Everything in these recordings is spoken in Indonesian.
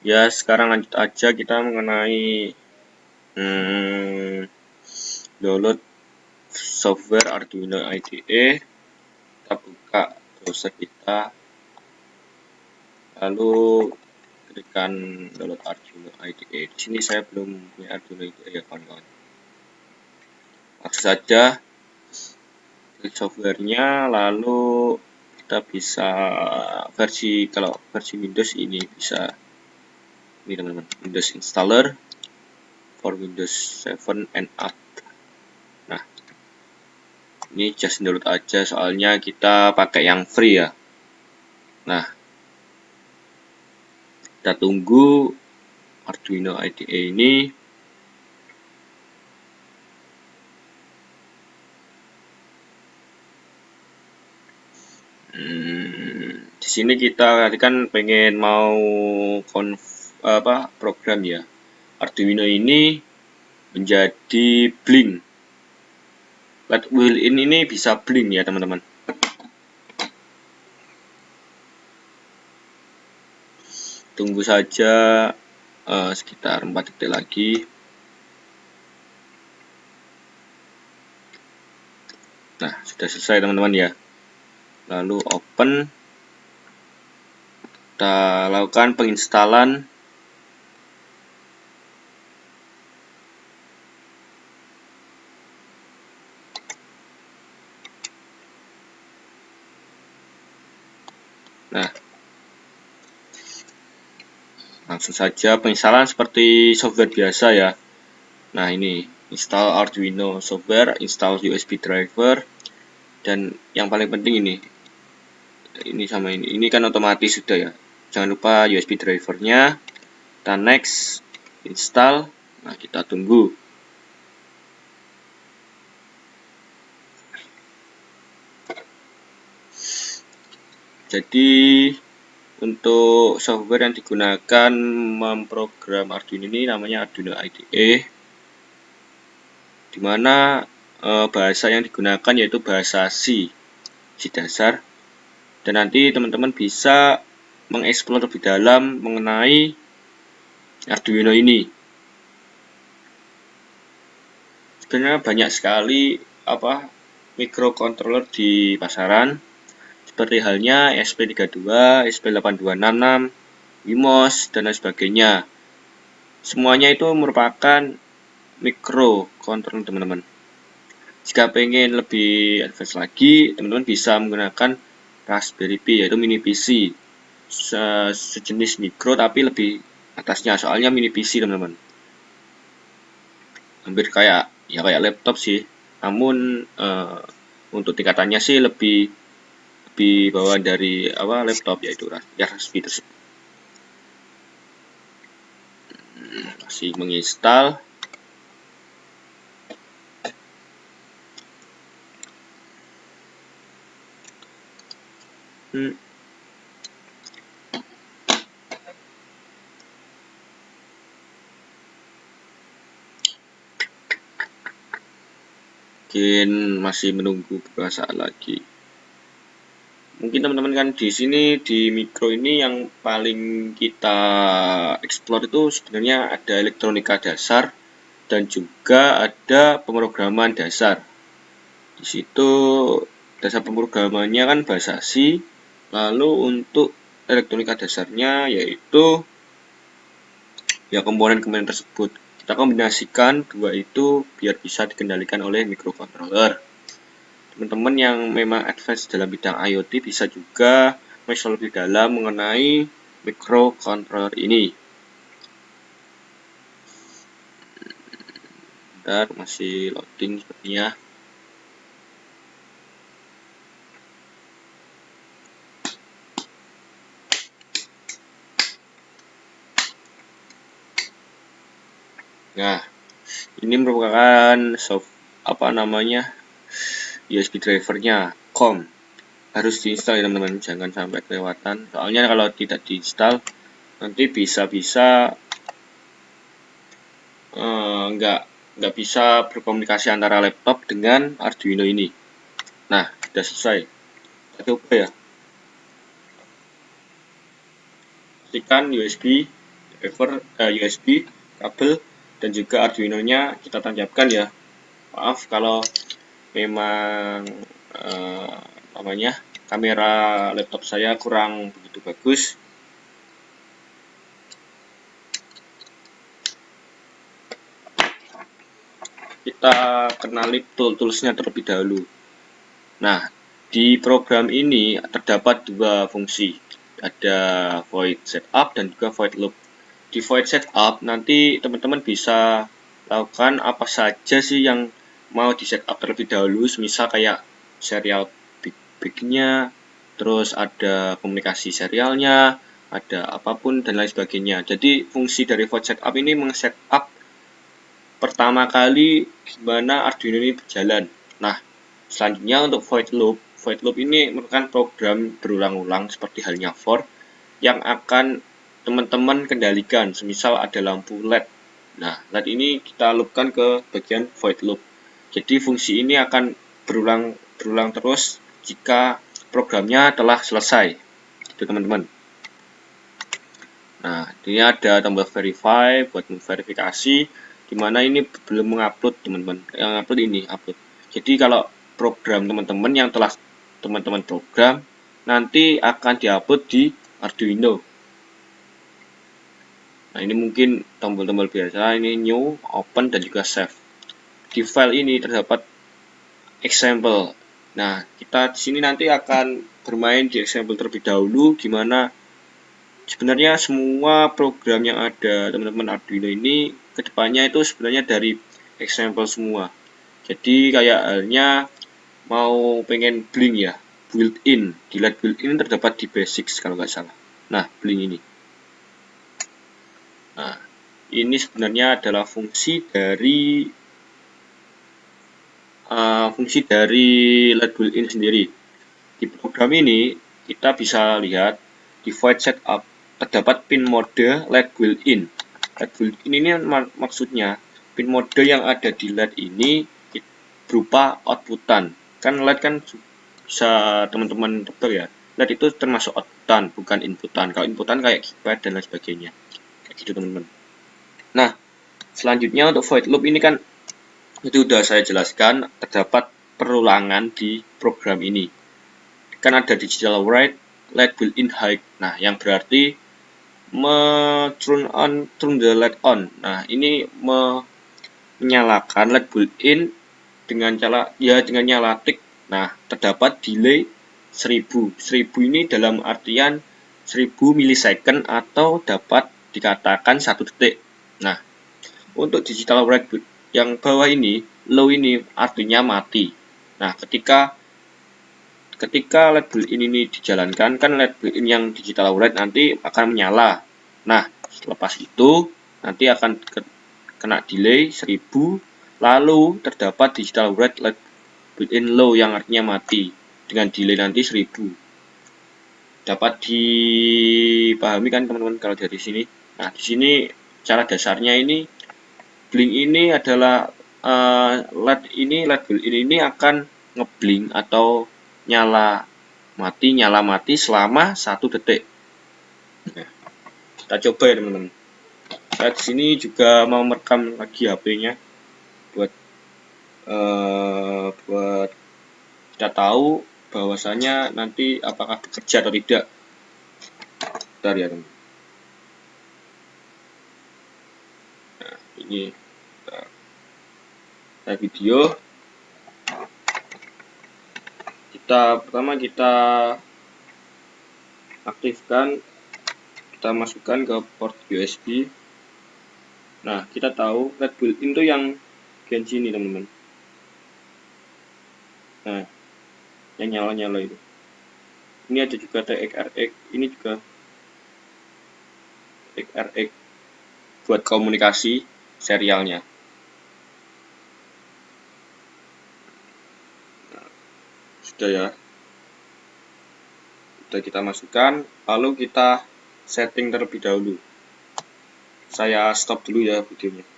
Ya, sekarang lanjut aja kita mengenai download software Arduino IDE. Kita buka browser kita, lalu berikan download Arduino IDE. Di sini saya belum punya Arduino IDE ya kawan-kawan. Langsung saja klik softwarenya, lalu kita bisa kalau versi Windows ini bisa ini teman-teman, Windows Installer for Windows 7 and up. Nah, ini just download aja soalnya kita pakai yang free ya. Nah, kita tunggu Arduino IDE ini. Di sini kita tadi kan pengen mau program ya. Arduino ini menjadi Blink. Let wheel in ini bisa Blink ya teman-teman. Tunggu saja sekitar 4 detik lagi. Nah, sudah selesai teman-teman ya. Lalu open. Kita lakukan penginstalan. Nah, langsung saja penginstalan seperti software biasa ya. Nah, ini install Arduino software, install USB driver, dan yang paling penting ini sama ini kan otomatis sudah ya. Jangan lupa USB drivernya. Kita next, install. Nah, kita tunggu. Jadi untuk software yang digunakan memprogram Arduino ini namanya Arduino IDE, dimana bahasa yang digunakan yaitu bahasa C dasar, dan nanti teman-teman bisa mengeksplor lebih dalam mengenai Arduino ini. Sebenarnya banyak sekali microcontroller di pasaran, seperti halnya ESP32, ESP8266, WIMOS, dan lain sebagainya. Semuanya itu merupakan microcontroller teman-teman. Jika pengen lebih advance lagi, teman-teman bisa menggunakan Raspberry Pi, yaitu mini PC, sejenis mikro tapi lebih atasnya, soalnya mini PC teman-teman. Hampir kayak laptop sih, namun untuk tingkatannya sih lebih bawah dari laptop, yaitu Raspberry tersebut. Masih menginstal. Mungkin masih menunggu beberapa saat lagi. Mungkin teman-teman kan di sini di mikro ini yang paling kita explore itu sebenarnya ada elektronika dasar dan juga ada pemrograman dasar. Di situ dasar pemrogramannya kan bahasa C. Lalu untuk elektronika dasarnya yaitu ya komponen-komponen tersebut. Kita kombinasikan dua itu biar bisa dikendalikan oleh microcontroller. Teman-teman yang memang advance dalam bidang IoT bisa juga mengeksplor lebih dalam mengenai microcontroller ini. Dan masih loading sepertinya. Nah, ini merupakan USB drivernya COM. Harus diinstal ya teman-teman, jangan sampai kelewatan. Soalnya kalau tidak diinstal nanti bisa-bisa nggak bisa berkomunikasi antara laptop dengan Arduino ini. Nah, sudah selesai. Kita coba ya. Pastikan USB USB, kabel, dan juga Arduino-nya kita tancapkan ya. Maaf kalau memang namanya kamera laptop saya kurang begitu bagus. Kita kenali toolsnya terlebih dahulu. Nah, di program ini terdapat dua fungsi, ada void setup dan juga void loop. Di void setup nanti teman-teman bisa lakukan apa saja sih yang mau di setup terlebih dahulu, misal kayak serial big-nya, terus ada komunikasi serialnya, ada apapun dan lain sebagainya. Jadi fungsi dari void setup ini meng-setup pertama kali gimana Arduino ini berjalan. Nah, selanjutnya untuk void loop ini merupakan program berulang-ulang seperti halnya for yang akan teman-teman kendalikan, semisal ada lampu LED. Nah, LED ini kita loopkan ke bagian void loop. Jadi fungsi ini akan berulang terus jika programnya telah selesai. Itu teman-teman. Nah, ini ada tombol verify buat memverifikasi dimana ini belum mengupload teman-teman. Yang upload ini upload. Jadi kalau program teman-teman yang telah teman-teman program nanti akan diupload di Arduino. Nah, ini mungkin tombol-tombol biasa, ini new, open, dan juga save. Di file ini terdapat example. Nah, kita di sini nanti akan bermain di example terlebih dahulu, gimana sebenarnya semua program yang ada teman-teman Arduino ini kedepannya itu sebenarnya dari example semua. Jadi kayak halnya mau pengen Blink ya, built-in. Dilihat built-in terdapat di basics kalau nggak salah. Nah, Blink ini. Nah, ini sebenarnya adalah fungsi dari LED built-in sendiri. Di program ini kita bisa lihat di void setup terdapat pin mode LED built-in. LED built-in ini maksudnya pin mode yang ada di LED ini berupa outputan. Kan LED kan bisa teman-teman tebak ya. LED itu termasuk outputan, bukan inputan. Kalau inputan kayak keypad dan lain sebagainya. Kayak gitu teman-teman. Nah, selanjutnya untuk void loop ini kan itu sudah saya jelaskan, terdapat perulangan di program ini. Kan ada digital write, LED built-in high. Nah, yang berarti turn the LED on. Nah, ini menyalakan LED built-in dengan nyala tick. Nah, terdapat delay 1000. 1000 ini dalam artian 1000 milisecond atau dapat dikatakan 1 detik. Nah, untuk digital write yang bawah ini, low ini artinya mati. Nah, ketika LED built-in ini dijalankan, kan LED built-in yang digital write nanti akan menyala. Nah, selepas itu nanti akan kena delay 1000, lalu terdapat digital write LED built-in low yang artinya mati dengan delay nanti 1000. Dapat dipahami kan teman-teman kalau dari sini. Nah, di sini cara dasarnya ini Blink ini adalah LED built-in ini akan ngeblink atau nyala mati selama 1 detik. Nah, kita coba ya teman-teman. Saya di sini juga mau merekam lagi HP-nya buat kita tahu bahwasanya nanti apakah bekerja atau tidak. Bentar ya teman. Nah, ini saya video. Pertama kita aktifkan, kita masukkan ke port USB. Nah, kita tahu LED built-in itu yang bagian sini teman-teman. Nah, yang nyala-nyala itu. Ini ada juga TXRX, ini juga TXRX buat komunikasi serialnya. Nah, sudah ya. Sudah kita masukkan, lalu kita setting terlebih dahulu. Saya stop dulu ya videonya.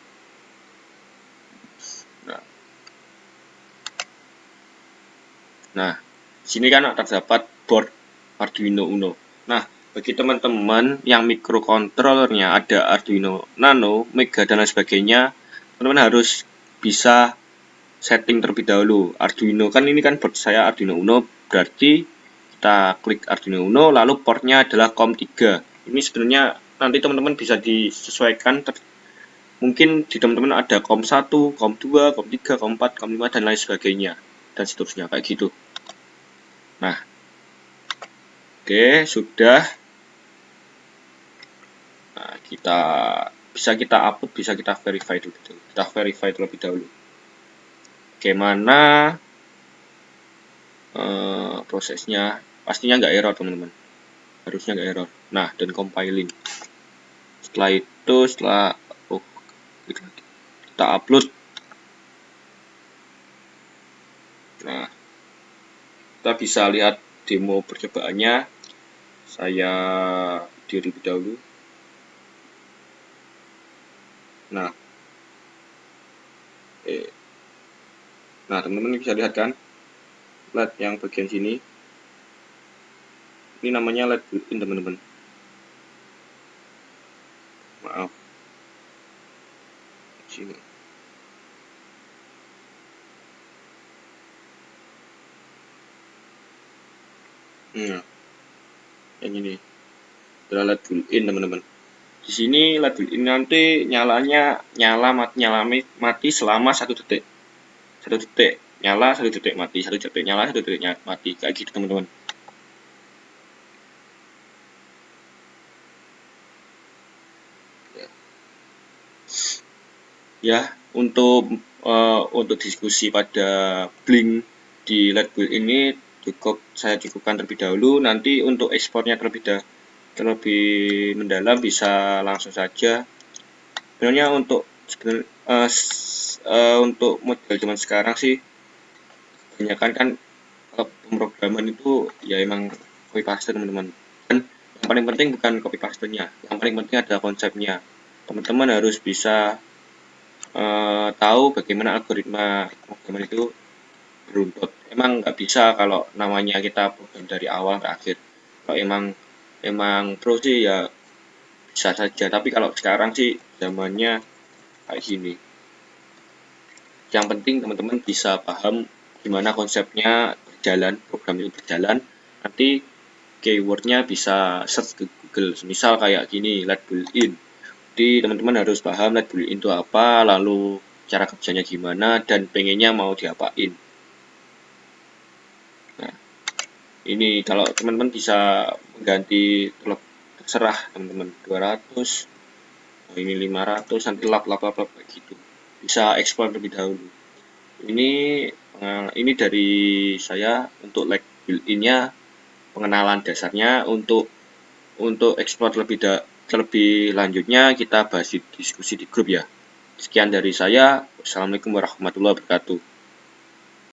Nah, sini kan terdapat board Arduino Uno. Nah, bagi teman-teman yang mikrokontrolernya ada Arduino Nano, Mega dan lain sebagainya, teman-teman harus bisa setting terlebih dahulu. Arduino kan ini kan buat saya Arduino Uno, berarti kita klik Arduino Uno lalu portnya adalah COM3. Ini sebenarnya nanti teman-teman bisa disesuaikan, mungkin di teman-teman ada COM1, COM2, COM3, COM4, COM5 dan lain sebagainya dan seterusnya kayak gitu. Nah, oke, sudah. Nah, kita upload, bisa kita verify dulu. Kita verify terlebih dahulu. Bagaimana prosesnya? Pastinya nggak error, teman-teman. Harusnya nggak error. Nah, dan compiling. Setelah kita upload. Nah, kita bisa lihat demo percobaannya. Saya terlebih dahulu. Nah, teman-teman bisa lihat kan, LED yang bagian sini. Ini namanya LED built-in, teman-teman. Maaf. Sini. Nah, yang ini adalah LED built-in, teman-teman. Di sini LED built-in nanti nyala mati selama 1 detik. 1 detik nyala, 1 detik mati, 1 detik nyala, 1 detik mati, kayak gitu, teman-teman. Ya, untuk diskusi pada blink di LED build ini saya cukupkan terlebih dahulu. Nanti untuk ekspornya terlebih mendalam bisa langsung saja. Sebenarnya untuk model zaman sekarang sih kebanyakan kan pemrograman itu ya emang copy paste, teman-teman. Dan yang paling penting bukan copy paste-nya, yang paling penting adalah konsepnya. Teman-teman harus bisa tahu bagaimana algoritma pemrograman itu beruntut. Emang nggak bisa kalau namanya kita program dari awal ke akhir. Kalau emang pro sih ya bisa saja. Tapi kalau sekarang sih zamannya kayak gini. Yang penting teman-teman bisa paham gimana konsepnya berjalan, program itu berjalan. Nanti keywordnya bisa search ke Google. Misal kayak gini, LED built-in. Jadi teman-teman harus paham LED built-in itu apa, lalu cara kerjanya gimana, dan pengennya mau diapain. Nah, ini kalau teman-teman bisa mengganti, terserah teman-teman, 200, ini 500, nanti lap kayak gitu. Bisa ekspor lebih dahulu. Ini dari saya untuk LED built-in-nya, pengenalan dasarnya. Untuk ekspor terlebih lanjutnya kita bahas diskusi di grup ya. Sekian dari saya. Wassalamualaikum warahmatullahi wabarakatuh.